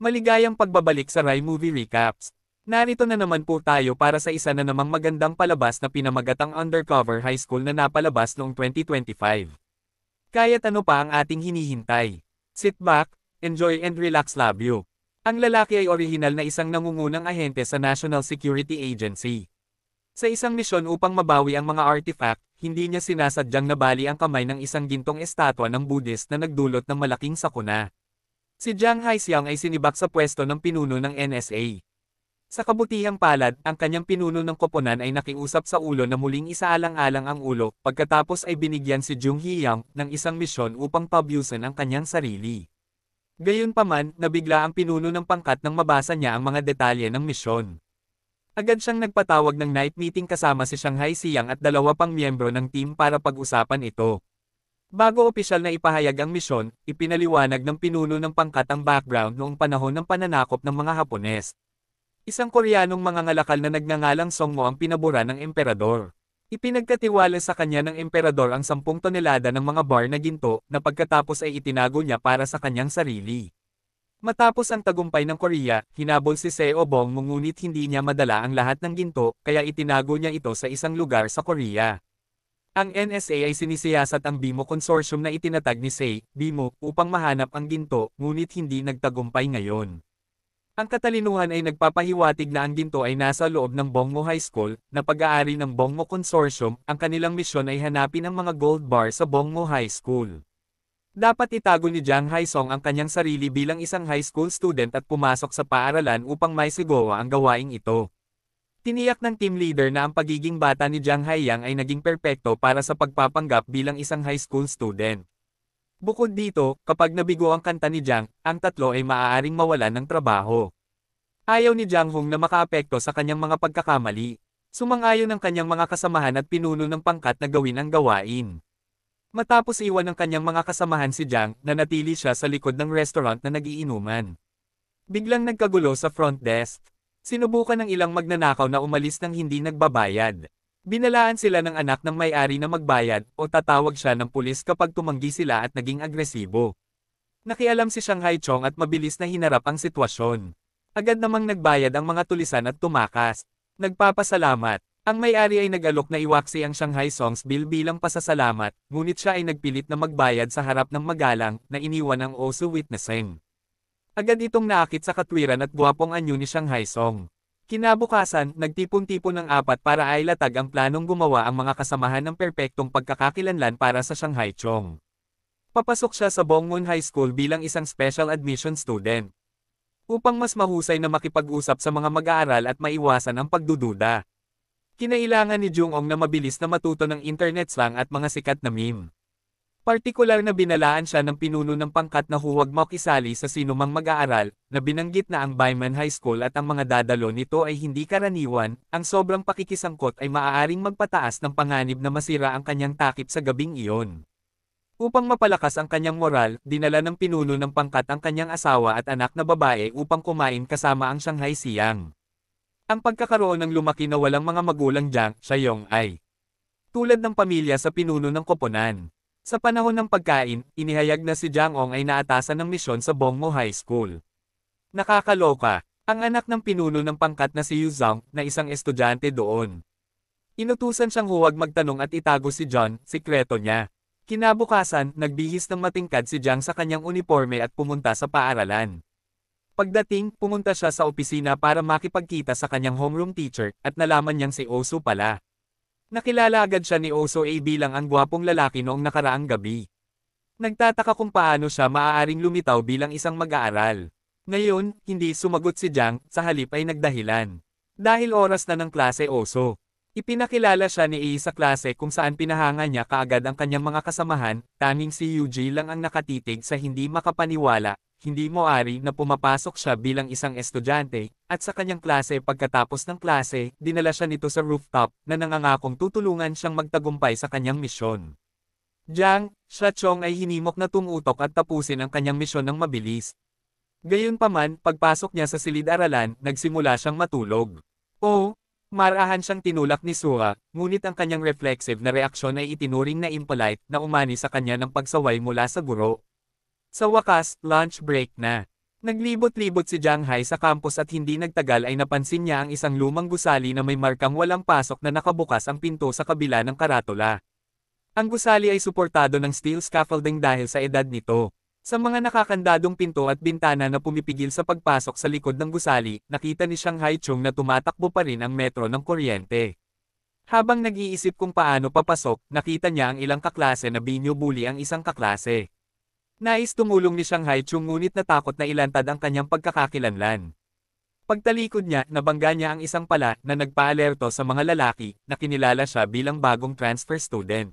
Maligayang pagbabalik sa Rai Movie Recaps. Narito na naman po tayo para sa isa na namang magandang palabas na pinamagatang Undercover High School na napalabas noong 2025. Kaya't ano pa ang ating hinihintay? Sit back, enjoy and relax love you. Ang lalaki ay orihinal na isang nangungunang ahente sa National Security Agency. Sa isang misyon upang mabawi ang mga artifact, hindi niya sinasadyang nabali ang kamay ng isang gintong estatwa ng Buddhist na nagdulot ng malaking sakuna. Si Jang Hae-seong ay sinibak sa pwesto ng pinuno ng NSA. Sa kabutihang palad, ang kanyang pinuno ng koponan ay nakiusap sa ulo na muling isaalang-alang ang ulo, pagkatapos ay binigyan si Jung Hee-young ng isang misyon upang pabyusan ang kanyang sarili. Gayunpaman, nabigla ang pinuno ng pangkat nang mabasa niya ang mga detalye ng misyon. Agad siyang nagpatawag ng night meeting kasama si Jang Hae-seong at dalawa pang miyembro ng team para pag-usapan ito. Bago opisyal na ipahayag ang misyon, ipinaliwanag ng pinuno ng pangkat ang background noong panahon ng pananakop ng mga Hapones. Isang Koreanong mangangalakal na nagngangalang Songmo ang pinabura ng emperador. Ipinagkatiwala sa kanya ng emperador ang 10 tonelada ng mga bar na ginto na pagkatapos ay itinago niya para sa kanyang sarili. Matapos ang tagumpay ng Korea, hinabol si Seo Bong ngunit hindi niya madala ang lahat ng ginto, kaya itinago niya ito sa isang lugar sa Korea. Ang NSA ay sinisiyasat ang BIMO Consortium na itinatag ni SAE, BIMO, upang mahanap ang ginto, ngunit hindi nagtagumpay ngayon. Ang katalinuhan ay nagpapahiwatig na ang ginto ay nasa loob ng Bongmo High School, na pag-aari ng Bongmo Consortium. Ang kanilang misyon ay hanapin ang mga gold bar sa Bongmo High School. Dapat itago ni Jang Hae-seong ang kanyang sarili bilang isang high school student at pumasok sa paaralan upang maisigawa ang gawaing ito. Tiniyak ng team leader na ang pagiging bata ni Jang Hae-young ay naging perpekto para sa pagpapanggap bilang isang high school student. Bukod dito, kapag nabigo ang kanta ni Jang, ang tatlo ay maaaring mawalan ng trabaho. Ayaw ni Jang Hong na makaapekto sa kanyang mga pagkakamali. Sumang-ayon ang kanyang mga kasamahan at pinuno ng pangkat na gawin ang gawain. Matapos iwan ng kanyang mga kasamahan si Jang, nanatili siya sa likod ng restaurant na nagiinuman. Biglang nagkagulo sa front desk. Sinubukan ng ilang magnanakaw na umalis nang hindi nagbabayad. Binalaan sila ng anak ng may-ari na magbayad o tatawag siya ng pulis kapag tumanggi sila at naging agresibo. Nakialam si Jang Hae-seong at mabilis na hinarap ang sitwasyon. Agad namang nagbayad ang mga tulisan at tumakas. Nagpapasalamat. Ang may-ari ay nag-alok na iwaksi ang Jang Hae-seong's bill bilang pasasalamat, ngunit siya ay nagpilit na magbayad sa harap ng magalang na iniwan ang oso witnessing. Agad itong naakit sa katwiran at gwapong anyo ni Jang Hae-seong. Kinabukasan, nagtipon-tipon ng 4 para ailatag ang planong gumawa ang mga kasamahan ng perpektong pagkakakilanlan para sa Jang Hae-seong. Papasok siya sa Bongwon High School bilang isang special admission student. Upang mas mahusay na makipag-usap sa mga mag-aaral at maiwasan ang pagdududa. Kinailangan ni Jung-ong na mabilis na matuto ng internet slang at mga sikat na meme. Partikular na binalaan siya ng pinuno ng pangkat na huwag makisali sa sinumang mag-aaral, na binanggit na ang Baiman High School at ang mga dadalo nito ay hindi karaniwan. Ang sobrang pakikisangkot ay maaaring magpataas ng panganib na masira ang kanyang takip sa gabing iyon. Upang mapalakas ang kanyang moral, dinala ng pinuno ng pangkat ang kanyang asawa at anak na babae upang kumain kasama ang Jang Hae-seong. Ang pagkakaroon ng lumaki na walang mga magulang Jang Hae-seong ay tulad ng pamilya sa pinuno ng koponan. Sa panahon ng pagkain, inihayag na si Jang-ong ay naatasan ng misyon sa Bongmo High School. Nakakaloka, ang anak ng pinuno ng pangkat na si Yu Zhang, na isang estudyante doon. Inutusan siyang huwag magtanong at itago si John, sikreto niya. Kinabukasan, nagbihis ng matingkad si Jang sa kanyang uniforme at pumunta sa paaralan. Pagdating, pumunta siya sa opisina para makipagkita sa kanyang homeroom teacher, at nalaman niyang si Oso pala. Nakilala agad siya ni Oso A bilang ang gwapong lalaki noong nakaraang gabi. Nagtataka kung paano siya maaaring lumitaw bilang isang mag-aaral. Ngayon, hindi sumagot si Jang, sa halip ay nagdahilan. Dahil oras na ng klase Oso. Ipinakilala siya ni A sa klase kung saan pinahanga niya kaagad ang kanyang mga kasamahan, tanging si Yuji lang ang nakatitig sa hindi makapaniwala. Hindi moari na pumapasok siya bilang isang estudyante, at sa kanyang klase pagkatapos ng klase, dinala siya nito sa rooftop, na nangangakong tutulungan siyang magtagumpay sa kanyang misyon. Jang Hae-seong ay hinimok na tumutok at tapusin ang kanyang misyon ng mabilis. Gayunpaman, pagpasok niya sa silid-aralan, nagsimula siyang matulog. Marahan siyang tinulak ni Suha, ngunit ang kanyang reflexive na reaksyon ay itinuring na impolite na umani sa kanya ng pagsaway mula sa guro. Sa wakas, lunch break na. Naglibot-libot si Jiang Hai sa campus at hindi nagtagal ay napansin niya ang isang lumang gusali na may markang walang pasok na nakabukas ang pinto sa kabila ng karatula. Ang gusali ay suportado ng steel scaffolding dahil sa edad nito. Sa mga nakakandadong pinto at bintana na pumipigil sa pagpasok sa likod ng gusali, nakita ni Shanghai Chung na tumatakbo pa rin ang metro ng kuryente. Habang nag-iisip kung paano papasok, nakita niya ang ilang kaklase na binubuli ang isang kaklase. Nais tumulong ni Shanghai Chung ngunit natakot na ilantad ang kanyang pagkakakilanlan. Pagtalikod niya, nabangga niya ang isang pala na nagpaalerto sa mga lalaki na kinilala siya bilang bagong transfer student.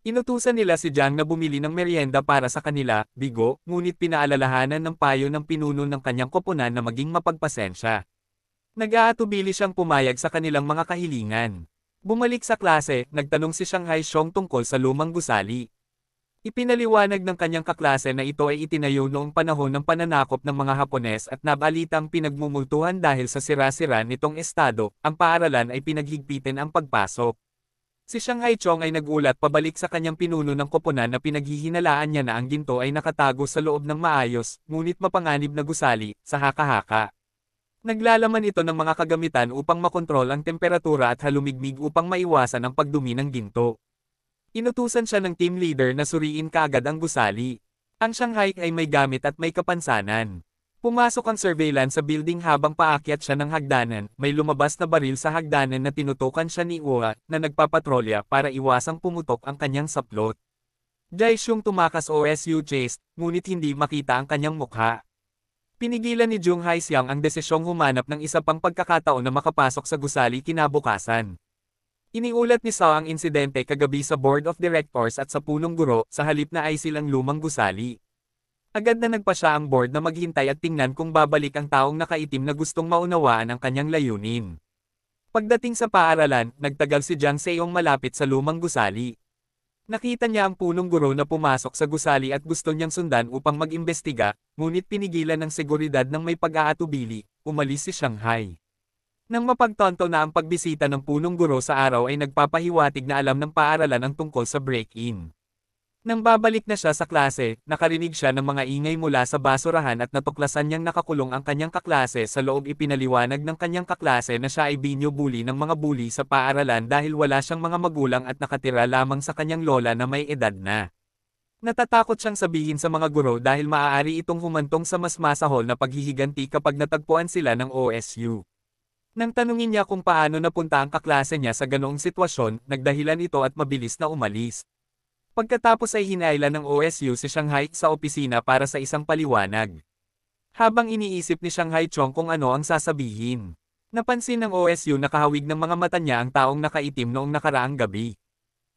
Inutusan nila si Jiang na bumili ng merienda para sa kanila, bigo, ngunit pinaalalahanan ng payo ng pinuno ng kanyang koponan na maging mapagpasensya. Nag-aatubili siyang pumayag sa kanilang mga kahilingan. Bumalik sa klase, nagtanong si Shanghai Chung tungkol sa lumang gusali. Ipinaliwanag ng kanyang kaklase na ito ay itinayo noong panahon ng pananakop ng mga Hapones at nabalitang pinagmumultuhan dahil sa sira-sira nitong estado, ang paaralan ay pinaghigpitin ang pagpasok. Si Shanghai Chung ay nagulat pabalik sa kanyang pinuno ng koponan na pinaghihinalaan niya na ang ginto ay nakatago sa loob ng maayos, ngunit mapanganib na gusali, sa haka-haka. Naglalaman ito ng mga kagamitan upang makontrol ang temperatura at halumigmig upang maiwasan ang pagdumi ng ginto. Inutusan siya ng team leader na suriin kaagad ang gusali. Ang Shanghai ay may gamit at may kapansanan. Pumasok ang surveillance sa building habang paakyat siya ng hagdanan, may lumabas na baril sa hagdanan na tinutukan siya ni Ua, na nagpapatrolya para iwasang pumutok ang kanyang saplot. Jai Xiong tumakas OSU chased, ngunit hindi makita ang kanyang mukha. Pinigilan ni Jung Hai Xiang ang desisyong humanap ng isa pang pagkakataon na makapasok sa gusali kinabukasan. Iniulat ni Sao ang insidente kagabi sa Board of Directors at sa punong guro, sa halip na ay silang lumang gusali. Agad na nagpa siya ang board na maghintay at tingnan kung babalik ang taong nakaitim na gustong maunawaan ang kanyang layunin. Pagdating sa paaralan, nagtagal si Jiang Seong malapit sa lumang gusali. Nakita niya ang punong guro na pumasok sa gusali at gusto niyang sundan upang mag-imbestiga, ngunit pinigilan ng seguridad ng may pag-aatubili, umalis si Shanghai. Nang mapagtonto na ang pagbisita ng punong guro sa araw ay nagpapahiwatig na alam ng paaralan ang tungkol sa break-in. Nang babalik na siya sa klase, nakarinig siya ng mga ingay mula sa basurahan at natuklasan niyang nakakulong ang kanyang kaklase sa loob. Ipinaliwanag ng kanyang kaklase na siya ay binubuli ng mga bully sa paaralan dahil wala siyang mga magulang at nakatira lamang sa kanyang lola na may edad na. Natatakot siyang sabihin sa mga guro dahil maaari itong humantong sa mas masahol na paghihiganti kapag natagpuan sila ng OSU. Nang tanungin niya kung paano napunta ang kaklase niya sa ganoong sitwasyon, nagdahilan ito at mabilis na umalis. Pagkatapos ay hinailan ng OSU si Shanghai sa opisina para sa isang paliwanag. Habang iniisip ni Shanghai Chung kung ano ang sasabihin, napansin ng OSU na kahawig ng mga mata niya ang taong nakaitim noong nakaraang gabi.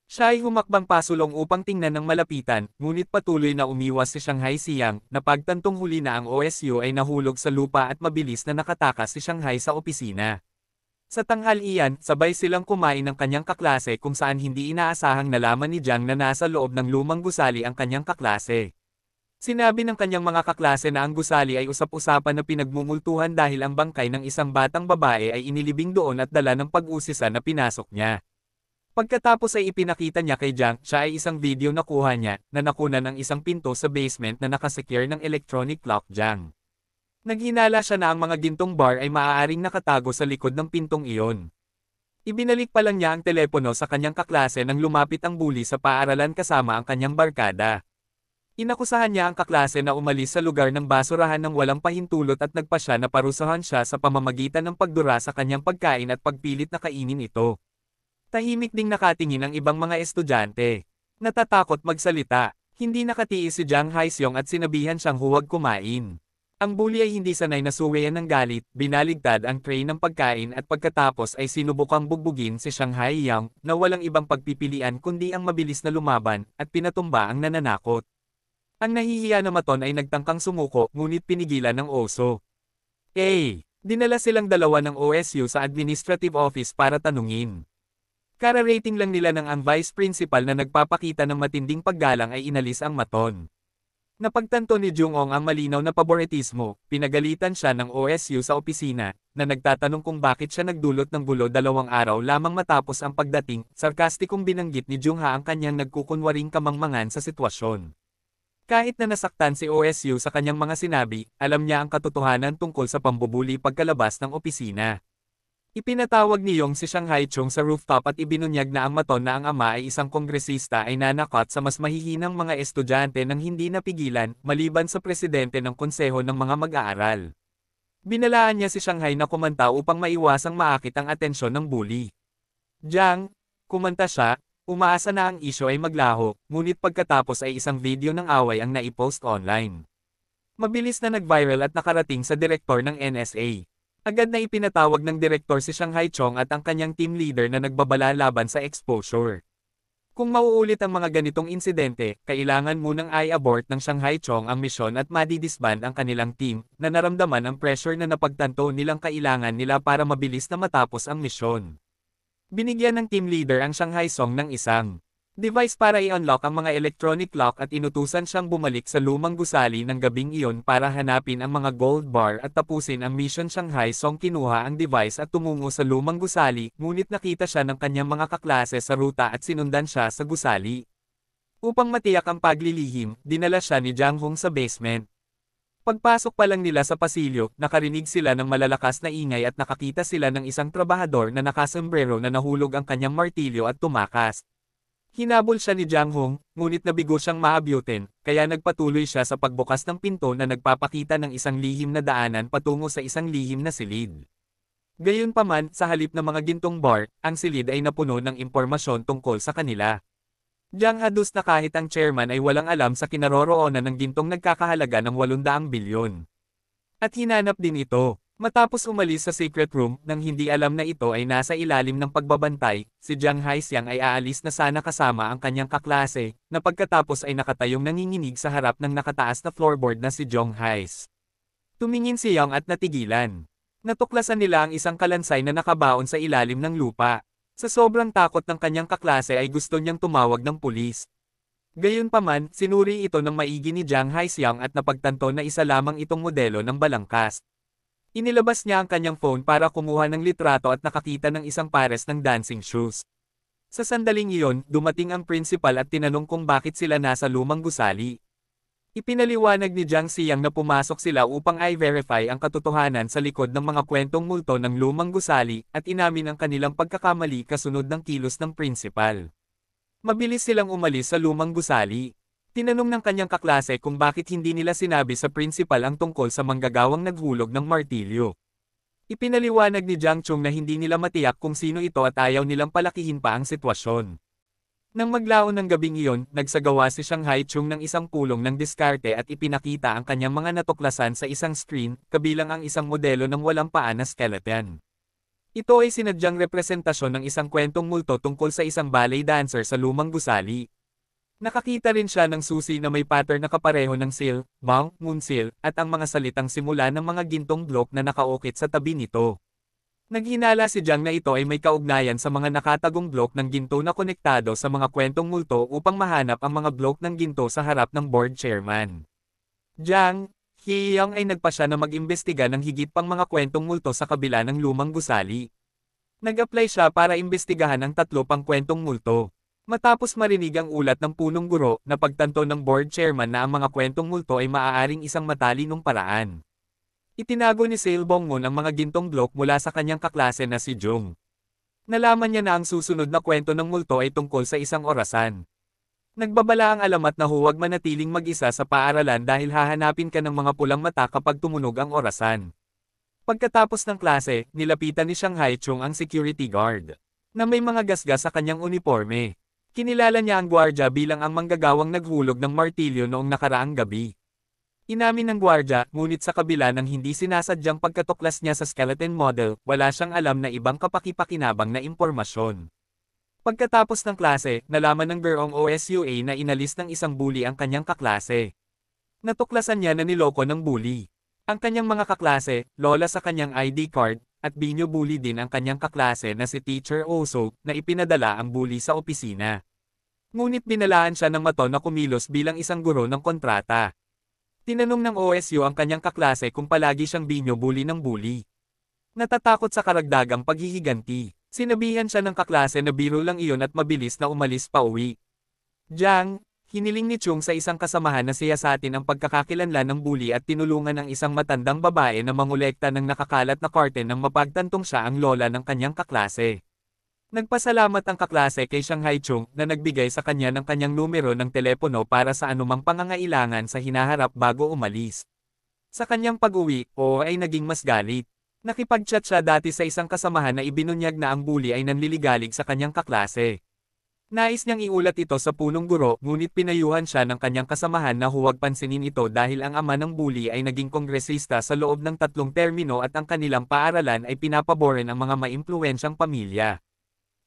Siya ay humakbang pasulong upang tingnan ng malapitan, ngunit patuloy na umiwas si Shanghai Xiang, na pagtantong huli na ang OSU ay nahulog sa lupa at mabilis na nakatakas si Shanghai sa opisina. Sa tanghalian, sabay silang kumain ng kanyang kaklase kung saan hindi inaasahang nalaman ni Jiang na nasa loob ng lumang gusali ang kanyang kaklase. Sinabi ng kanyang mga kaklase na ang gusali ay usap-usapan na pinagmumultuhan dahil ang bangkay ng isang batang babae ay inilibing doon at dala ng pag-usisa na pinasok niya. Pagkatapos ay ipinakita niya kay Jiang, siya ay isang video na kuha niya, na nakunan ng isang pinto sa basement na nakasecure ng electronic lock Jiang. Naghinala siya na ang mga gintong bar ay maaaring nakatago sa likod ng pintong iyon. Ibinalik pa lang niya ang telepono sa kanyang kaklase nang lumapit ang bully sa paaralan kasama ang kanyang barkada. Inakusahan niya ang kaklase na umalis sa lugar ng basurahan ng walang pahintulot at nagpa siya na parusahan siya sa pamamagitan ng pagdura sa kanyang pagkain at pagpilit na kainin ito. Tahimik ding nakatingin ang ibang mga estudyante. Natatakot magsalita. Hindi nakatiis si Jiang Hai Xiong at sinabihan siyang huwag kumain. Ang bully ay hindi sanay na suwayan ng galit, binaligtad ang tray ng pagkain at pagkatapos ay sinubukang bugbugin si Shanghai Yang, na walang ibang pagpipilian kundi ang mabilis na lumaban, at pinatumba ang nananakot. Ang nahihiya na maton ay nagtangkang sumuko, ngunit pinigilan ng oso. Dinala silang dalawa ng OSU sa administrative office para tanungin. Kara-rating lang nila ng ang vice principal na nagpapakita ng matinding paggalang ay inalis ang maton. Napagtanto ni Jung-ong ang malinaw na paboritismo, pinagalitan siya ng OSU sa opisina, na nagtatanong kung bakit siya nagdulot ng gulo 2 araw lamang matapos ang pagdating. Sarkastikong binanggit ni Jung-ha ang kanyang nagkukunwaring kamangmangan sa sitwasyon. Kahit na nasaktan si OSU sa kanyang mga sinabi, alam niya ang katotohanan tungkol sa pambubuli pagkalabas ng opisina. Ipinatawag ni Yong si Shanghai Chung sa rooftop at ibinunyag na ang maton na ang ama ay isang kongresista ay nanakot sa mas mahihinang mga estudyante nang hindi napigilan, maliban sa presidente ng konseho ng mga mag-aaral. Binalaan niya si Shanghai na kumanta upang maiwasang maakit ang atensyon ng bully. Jiang, kumanta siya, umaasa na ang isyo ay maglaho, ngunit pagkatapos ay isang video ng away ang naipost online. Mabilis na nag-viral at nakarating sa direktor ng NSA. Agad na ipinatawag ng direktor si Shanghai Chong at ang kanyang team leader na nagbabala laban sa exposure. Kung mauulit ang mga ganitong insidente, kailangan munang i-abort ng Shanghai Chong ang misyon at madidisband ang kanilang team, na naramdaman ang pressure na napagtanto nilang kailangan nila para mabilis na matapos ang misyon. Binigyan ng team leader ang Shanghai Song ng isang device para i-unlock ang mga electronic lock at inutusan siyang bumalik sa lumang gusali ng gabing iyon para hanapin ang mga gold bar at tapusin ang mission. Shanghai Song kinuha ang device at tumungo sa lumang gusali, ngunit nakita siya ng kanyang mga kaklase sa ruta at sinundan siya sa gusali. Upang matiyak ang paglilihim, dinala siya ni Jiang Hong sa basement. Pagpasok pa lang nila sa pasilyo, nakarinig sila ng malalakas na ingay at nakakita sila ng isang trabahador na nakasombrero na nahulog ang kanyang martilyo at tumakas. Hinabol siya ni Jiang Hong, ngunit nabigo siyang maabutin, kaya nagpatuloy siya sa pagbukas ng pinto na nagpapakita ng isang lihim na daanan patungo sa isang lihim na silid. Gayunpaman, sa halip na mga gintong bar, ang silid ay napuno ng impormasyon tungkol sa kanila. Jiang hadus na kahit ang chairman ay walang alam sa kinaroroonan ng gintong nagkakahalaga ng 800 bilyon. At hinanap din ito. Matapos umalis sa secret room, nang hindi alam na ito ay nasa ilalim ng pagbabantay, si Jiang Haixiang ay aalis na sana kasama ang kanyang kaklase, na pagkatapos ay nakatayong nanginginig sa harap ng nakataas na floorboard na si Jong Hais. Tumingin si Yang at natigilan. Natuklasan nila ang isang kalansay na nakabaon sa ilalim ng lupa. Sa sobrang takot ng kanyang kaklase ay gusto niyang tumawag ng pulis. Gayunpaman, sinuri ito ng maigi ni Jiang Haixiang at napagtanto na isa lamang itong modelo ng balangkas. Inilabas niya ang kanyang phone para kumuha ng litrato at nakakita ng isang pares ng dancing shoes. Sa sandaling iyon, dumating ang principal at tinanong kung bakit sila nasa lumang gusali. Ipinaliwanag ni Jiang Xiang na pumasok sila upang i-verify ang katotohanan sa likod ng mga kwentong multo ng lumang gusali, at inamin ang kanilang pagkakamali kasunod ng kilos ng principal. Mabilis silang umalis sa lumang gusali. Tinanong ng kanyang kaklase kung bakit hindi nila sinabi sa principal ang tungkol sa manggagawang naghulog ng martilyo. Ipinaliwanag ni Jiang Chung na hindi nila matiyak kung sino ito at ayaw nilang palakihin pa ang sitwasyon. Nang maglaon ng gabing iyon, nagsagawa si Shanghai Chung ng isang pulong ng diskarte at ipinakita ang kanyang mga natuklasan sa isang screen, kabilang ang isang modelo ng walang paa na skeleton. Ito ay sinadyang representasyon ng isang kwentong multo tungkol sa isang ballet dancer sa lumang gusali. Nakakita rin siya ng susi na may pattern na kapareho ng seal, mount, moon seal, at ang mga salitang simula ng mga gintong block na nakaukit sa tabi nito. Naghinala si Jiang na ito ay may kaugnayan sa mga nakatagong blok ng ginto na konektado sa mga kwentong multo upang mahanap ang mga blok ng ginto sa harap ng board chairman. Jiang Hiyang ay nagpasya na mag-imbestiga ng higit pang mga kwentong multo sa kabila ng lumang gusali. Nag-apply siya para imbestigahan ang 3 pang kwentong multo. Matapos marinig ang ulat ng punong guro, napagtanto ng board chairman na ang mga kwentong multo ay maaaring isang matalinong paraan. Itinago ni Sale Bongngon ang mga gintong blok mula sa kanyang kaklase na si Jung. Nalaman niya na ang susunod na kwento ng multo ay tungkol sa isang orasan. Nagbabala ang alamat na huwag manatiling mag-isa sa paaralan dahil hahanapin ka ng mga pulang mata kapag tumunog ang orasan. Pagkatapos ng klase, nilapitan ni Shanghai Chung ang security guard, na may mga gasgas sa kanyang uniforme. Kinilala niya ang gwardya bilang ang manggagawang naghulog ng martilyo noong nakaraang gabi. Inamin ng gwardya, ngunit sa kabila ng hindi sinasadyang pagkatuklas niya sa skeleton model, wala siyang alam na ibang kapakipakinabang na impormasyon. Pagkatapos ng klase, nalaman ng bureau OSUA na inalis ng isang bully ang kanyang kaklase. Natuklasan niya na niloko ng bully ang kanyang mga kaklase, lola sa kanyang ID card, at binyo-bully din ang kanyang kaklase na si Teacher Oso, na ipinadala ang bully sa opisina. Ngunit binalaan siya ng maton na kumilos bilang isang guro ng kontrata. Tinanong ng OSU ang kanyang kaklase kung palagi siyang binyo-bully ng bully. Natatakot sa karagdagang paghihiganti, sinabihan siya ng kaklase na biro lang iyon at mabilis na umalis pa uwi. Jiang hiniling ni Chung sa isang kasamahan na siyasatin ang pagkakakilanlan ng bully at tinulungan ang isang matandang babae na mangolekta ng nakakalat na karte nang mapagtantong siya ang lola ng kanyang kaklase. Nagpasalamat ang kaklase kay Shanghai Chung na nagbigay sa kanya ng kanyang numero ng telepono para sa anumang pangangailangan sa hinaharap bago umalis. Sa kanyang pag-uwi, Oo ay naging mas galit. Nakipag-chat siya dati sa isang kasamahan na ibinunyag na ang bully ay nanliligalig sa kanyang kaklase. Nais niyang iulat ito sa punong guro ngunit pinayuhan siya ng kanyang kasamahan na huwag pansinin ito dahil ang ama ng bully ay naging kongresista sa loob ng 3 termino at ang kanilang paaralan ay pinapaboran ang mga maimpluwensyang pamilya.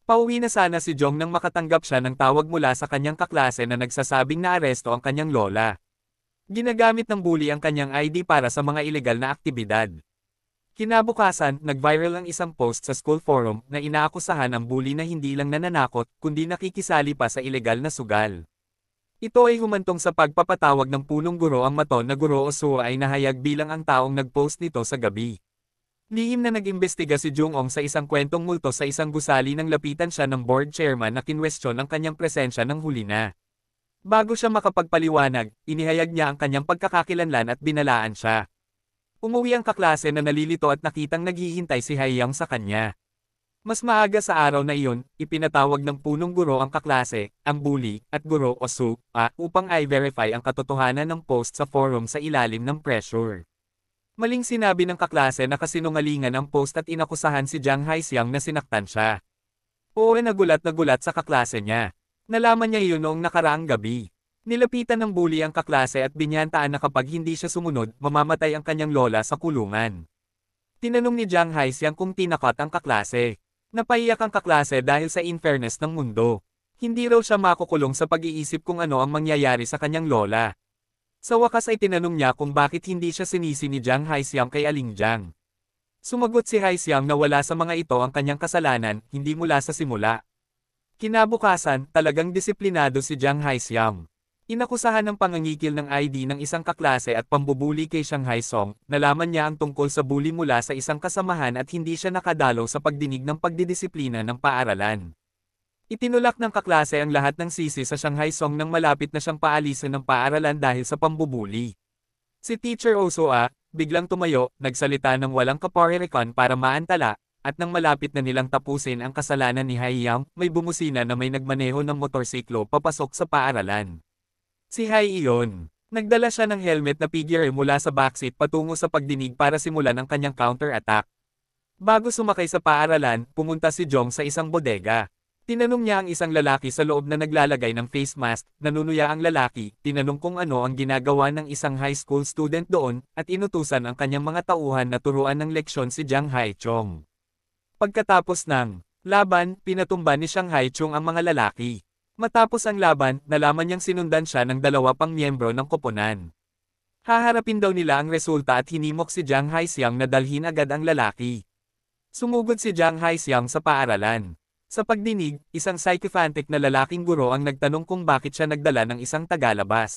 Pauwi na sana si Jong nang makatanggap siya ng tawag mula sa kanyang kaklase na nagsasabing naaresto ang kanyang lola. Ginagamit ng bully ang kanyang ID para sa mga ilegal na aktibidad. Kinabukasan, nag-viral ang isang post sa school forum na inaakusahan ang bully na hindi lang nananakot kundi nakikisali pa sa ilegal na sugal. Ito ay humantong sa pagpapatawag ng punong guro ang maton na Guro Osuo ay nahayag bilang ang taong nag-post nito sa gabi. Lihim na nag-imbestiga si Jung-ong sa isang kwentong multo sa isang gusali nang lapitan siya ng board chairman na kinwestiyon ang kanyang presensya ng huli na. Bago siya makapagpaliwanag, inihayag niya ang kanyang pagkakakilanlan at binalaan siya. Umuwi ang kaklase na nalilito at nakitang naghihintay si Haiyang sa kanya. Mas maaga sa araw na iyon, ipinatawag ng punong guro ang kaklase, ang bully, at Guro Osu, upang i-verify ang katotohanan ng post sa forum sa ilalim ng pressure. Maling sinabi ng kaklase na kasinungalingan ang post at inakusahan si Jang Haixiang na sinaktan siya. Oo nagulat sa kaklase niya. Nalaman niya iyon noong nakaraang gabi. Nilapitan ng bully ang kaklase at binyantaan na kapag hindi siya sumunod, mamamatay ang kanyang lola sa kulungan. Tinanong ni Jang Haixiang kung tinakot ang kaklase. Napaiyak ang kaklase dahil sa unfairness ng mundo. Hindi raw siya makukulong sa pag-iisip kung ano ang mangyayari sa kanyang lola. Sa wakas ay tinanong niya kung bakit hindi siya sinisi ni Jang Haixiang kay Aling Jang. Sumagot si Haixiang na wala sa mga ito ang kanyang kasalanan, hindi mula sa simula. Kinabukasan, talagang disiplinado si Jang Haixiang. Inakusahan ng pangangikil ng ID ng isang kaklase at pambubuli kay Shanghai Song, nalaman niya ang tungkol sa bully mula sa isang kasamahan at hindi siya nakadalaw sa pagdinig ng pagdidisiplina ng paaralan. Itinulak ng kaklase ang lahat ng sisi sa Shanghai Song nang malapit na siyang paalisan ng paaralan dahil sa pambubuli. Si Teacher Osuo, biglang tumayo, nagsalita ng walang kaparerekan para maantala, at nang malapit na nilang tapusin ang kasalanan ni Haiyang, may bumusina na may nagmaneho ng motorsiklo papasok sa paaralan. Si Hai iyon. Nagdala siya ng helmet na figure mula sa backseat patungo sa pagdinig para simulan ang kanyang counter-attack. Bago sumakay sa paaralan, pumunta si Jong sa isang bodega. Tinanong niya ang isang lalaki sa loob na naglalagay ng face mask, nanunuya ang lalaki, tinanong kung ano ang ginagawa ng isang high school student doon, at inutusan ang kanyang mga tauhan na turuan ng leksyon si Jang Haichong. Pagkatapos ng laban, pinatumba ni Shanghai Chung ang mga lalaki. Matapos ang laban, nalaman niyang sinundan siya ng 2 pang miyembro ng koponan. Haharapin daw nila ang resulta at hinimok si Jang Haixiang na dalhin agad ang lalaki. Sumugod si Jang Haixiang sa paaralan. Sa pagdinig, isang sycophantic na lalaking guro ang nagtanong kung bakit siya nagdala ng isang tagalabas.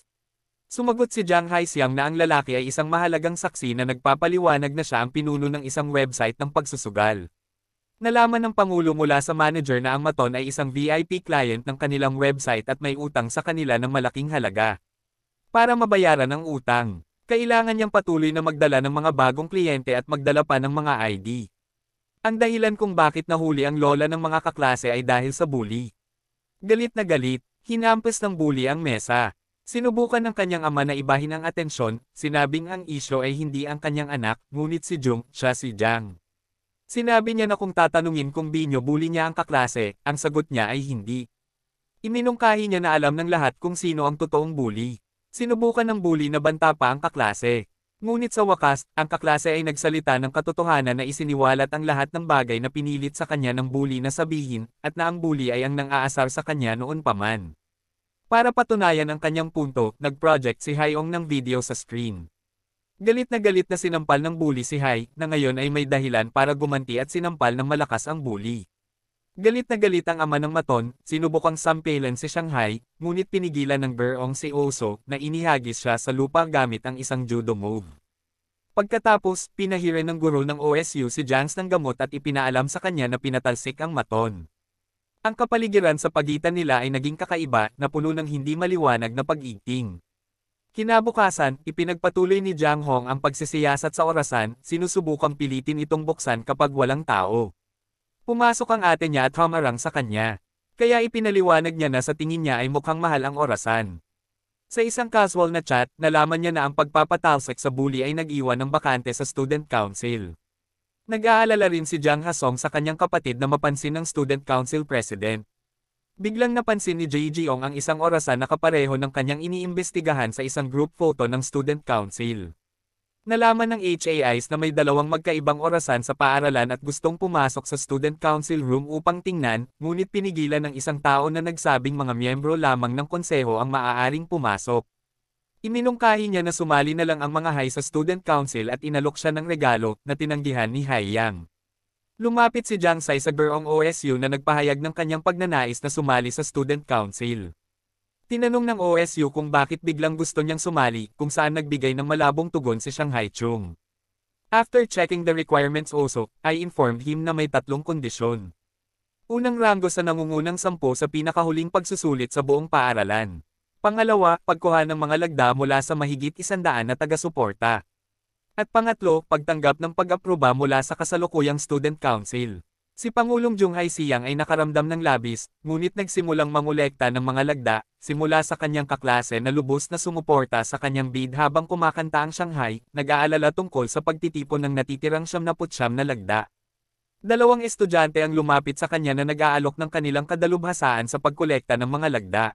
Sumagot si Jang Haixiang na ang lalaki ay isang mahalagang saksi na nagpapaliwanag na siya ang pinuno ng isang website ng pagsusugal. Nalaman ng Pangulo mula sa manager na ang maton ay isang VIP client ng kanilang website at may utang sa kanila ng malaking halaga. Para mabayaran ang utang, kailangan niyang patuloy na magdala ng mga bagong kliyente at magdala pa ng mga ID. Ang dahilan kung bakit nahuli ang lola ng mga kaklase ay dahil sa bully. Galit na galit, hinampas ng bully ang mesa. Sinubukan ng kanyang ama na ibahin ang atensyon, sinabing ang isyo ay hindi ang kanyang anak, ngunit si Jung, siya si Jang. Sinabi niya na kung tatanungin kung binyo bully niya ang kaklase, ang sagot niya ay hindi. Iminungkahi niya na alam ng lahat kung sino ang totoong bully. Sinubukan ng bully na banta pa ang kaklase. Ngunit sa wakas, ang kaklase ay nagsalita ng katotohanan na isiniwalat ang lahat ng bagay na pinilit sa kanya ng bully na sabihin, at na ang bully ay ang nang-aasar sa kanya noon pa man. Para patunayan ang kanyang punto, nag-project si Haiong ng video sa screen. Galit na sinampal ng bully si Hai, na ngayon ay may dahilan para gumanti at sinampal ng malakas ang bully. Galit na galit ang ama ng maton, sinubukang sampalan si Shanghai, ngunit pinigilan ng Beong si Oso na inihagis siya sa lupa gamit ang isang judo move. Pagkatapos, pinahiran ng guro ng OSU si Jangs ng gamot at ipinaalam sa kanya na pinatalsik ang maton. Ang kapaligiran sa pagitan nila ay naging kakaiba na puno ng hindi maliwanag na pag-ibig. Kinabukasan, ipinagpatuloy ni Jiang Hong ang pagsisiyasat sa orasan, sinusubukang pilitin itong buksan kapag walang tao. Pumasok ang ate niya at humarang sa kanya. Kaya ipinaliwanag niya na sa tingin niya ay mukhang mahal ang orasan. Sa isang casual na chat, nalaman niya na ang pagpapatalsik sa bully ay nag-iwan ng bakante sa student council. Nag-aalala rin si Jiang Hasong sa kanyang kapatid na mapansin ng student council president. Biglang napansin ni Jay Jiong ang isang orasan na kapareho ng kanyang iniimbestigahan sa isang group photo ng student council. Nalaman ng HAIs na may dalawang magkaibang orasan sa paaralan at gustong pumasok sa student council room upang tingnan, ngunit pinigilan ng isang tao na nagsabing mga miyembro lamang ng konseho ang maaaring pumasok. Iminungkahi niya na sumali na lang ang mga Hai sa student council at inalok siya ng regalo na tinanggihan ni Hai Yang. Lumapit si Jiang Sai sa Gurong OSU na nagpahayag ng kanyang pagnanais na sumali sa student council. Tinanong ng OSU kung bakit biglang gusto niyang sumali, kung saan nagbigay ng malabong tugon si Shanghai Chung. After checking the requirements also, I informed him na may 3 kondisyon. Unang ranggo sa nangungunang 10 sa pinakahuling pagsusulit sa buong paaralan. Pangalawa, pagkuha ng mga lagda mula sa mahigit 100 na taga-suporta. At pangatlo, pagtanggap ng pag-aproba mula sa kasalukuyang student council. Si Pangulong Jung Hai-siang ay nakaramdam ng labis, ngunit nagsimulang mangolekta ng mga lagda, simula sa kanyang kaklase na lubos na sumuporta sa kanyang bid habang kumakanta ang Shanghai, nag-aalala tungkol sa pagtitipon ng natitirang 79 na lagda. 2 estudyante ang lumapit sa kanya na nag-aalok ng kanilang kadalubhasaan sa pagkolekta ng mga lagda.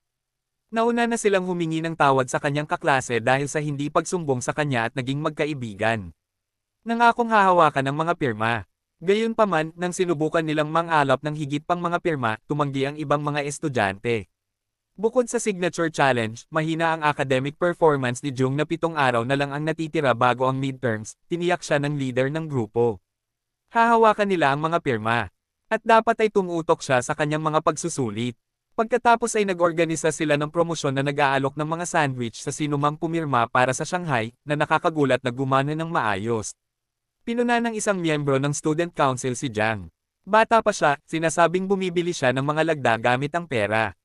Nauna na silang humingi ng tawad sa kanyang kaklase dahil sa hindi pagsumbong sa kanya at naging magkaibigan. Nangakong hahawakan ng mga pirma. Gayunpaman, nang sinubukan nilang mangalap ng higit pang mga pirma, tumanggi ang ibang mga estudyante. Bukod sa signature challenge, mahina ang academic performance ni Jung na 7 araw na lang ang natitira bago ang midterms, tiniyak siya ng leader ng grupo. Hahawakan nila ang mga pirma. At dapat ay tumutok siya sa kanyang mga pagsusulit. Pagkatapos ay nag-organisa sila ng promosyon na nag-aalok ng mga sandwich sa sinumang pumirma para sa Shanghai, na nakakagulat na gumana ng maayos. Pinuna ng isang miyembro ng student council si Jiang. Bata pa siya, sinasabing bumibili siya ng mga lagda gamit ang pera.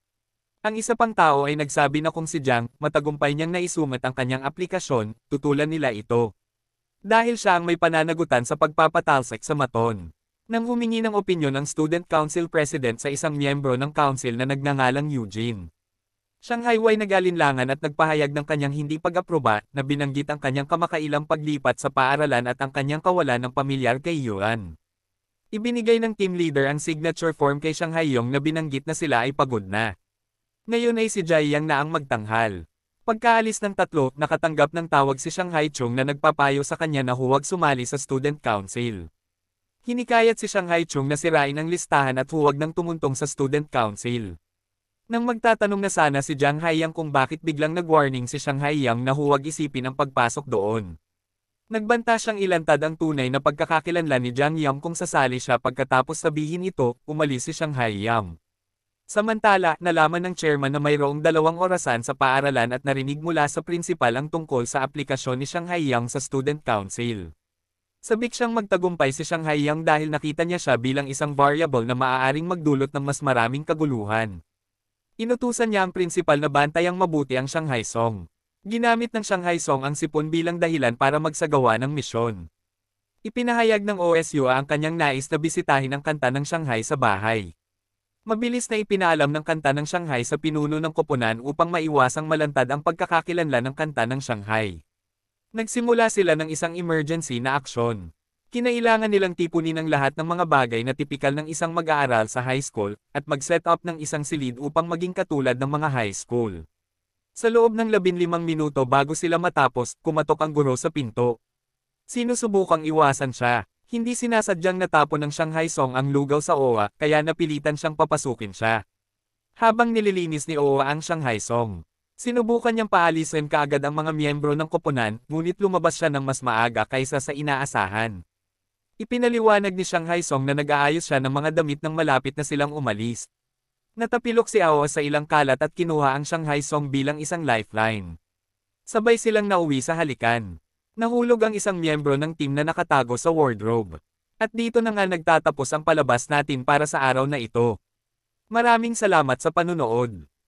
Ang isa pang tao ay nagsabi na kung si Jiang, matagumpay niyang naisumat ang kanyang aplikasyon, tutulan nila ito. Dahil siya ang may pananagutan sa pagpapatalsik sa maton. Nang humingi ng opinyon ang student council president sa isang miyembro ng council na nagngangalang Eugene. Shanghai ay nag-alinlangan at nagpahayag ng kanyang hindi pag-aproba, na binanggit ang kanyang kamakailang paglipat sa paaralan at ang kanyang kawalan ng pamilyar kay Yuan. Ibinigay ng team leader ang signature form kay Shanghai Yong na binanggit na sila ay pagod na. Ngayon ay si Jai Yang na ang magtanghal. Pagkaalis ng 3, nakatanggap ng tawag si Shanghai Chung na nagpapayo sa kanya na huwag sumali sa student council. Hinikayat si Shanghai Chung na sirain ang listahan at huwag nang tumuntong sa student council. Nang magtatanong na sana si Jiang Haiyang kung bakit biglang nag-warning si Shanghai Yang na huwag isipin ang pagpasok doon. Nagbanta siyang ilantad ang tunay na pagkakakilanlan ni Jiang Yang kung sasali siya pagkatapos sabihin ito, umalis si Shanghai Yang. Samantala, nalaman ng chairman na mayroong 2 orasan sa paaralan at narinig mula sa principal ang tungkol sa aplikasyon ni Shanghai Yang sa student council. Sabik siyang magtagumpay si Shanghai Yang dahil nakita niya siya bilang isang variable na maaaring magdulot ng mas maraming kaguluhan. Inutusan niya ang principal na bantayang mabuti ang Shanghai Song. Ginamit ng Shanghai Song ang sipon bilang dahilan para magsagawa ng misyon. Ipinahayag ng OSU ang kanyang nais na bisitahin ang kanta ng Shanghai sa bahay. Mabilis na ipinaalam ng kanta ng Shanghai sa pinuno ng koponan upang maiwasang malantad ang pagkakakilanlan ng kanta ng Shanghai. Nagsimula sila ng isang emergency na aksyon. Kinailangan nilang tipunin ang lahat ng mga bagay na tipikal ng isang mag-aaral sa high school, at mag-set up ng isang silid upang maging katulad ng mga high school. Sa loob ng 15 minuto bago sila matapos, kumatok ang guro sa pinto. Sinusubukang iwasan siya. Hindi sinasadyang natapon ng Shanghai Song ang lugaw sa OWA, kaya napilitan siyang papasukin siya. Habang nililinis ni OWA ang Shanghai Song, sinubukan niyang paalisin kaagad ang mga miyembro ng koponan, ngunit lumabas siya ng mas maaga kaysa sa inaasahan. Ipinaliwanag ni Shanghai Song na nag-aayos siya ng mga damit nang malapit na silang umalis. Natapilok si Awa sa ilang kalat at kinuha ang Shanghai Song bilang isang lifeline. Sabay silang nauwi sa halikan. Nahulog ang isang miyembro ng team na nakatago sa wardrobe. At dito na nga nagtatapos ang palabas natin para sa araw na ito. Maraming salamat sa panunood.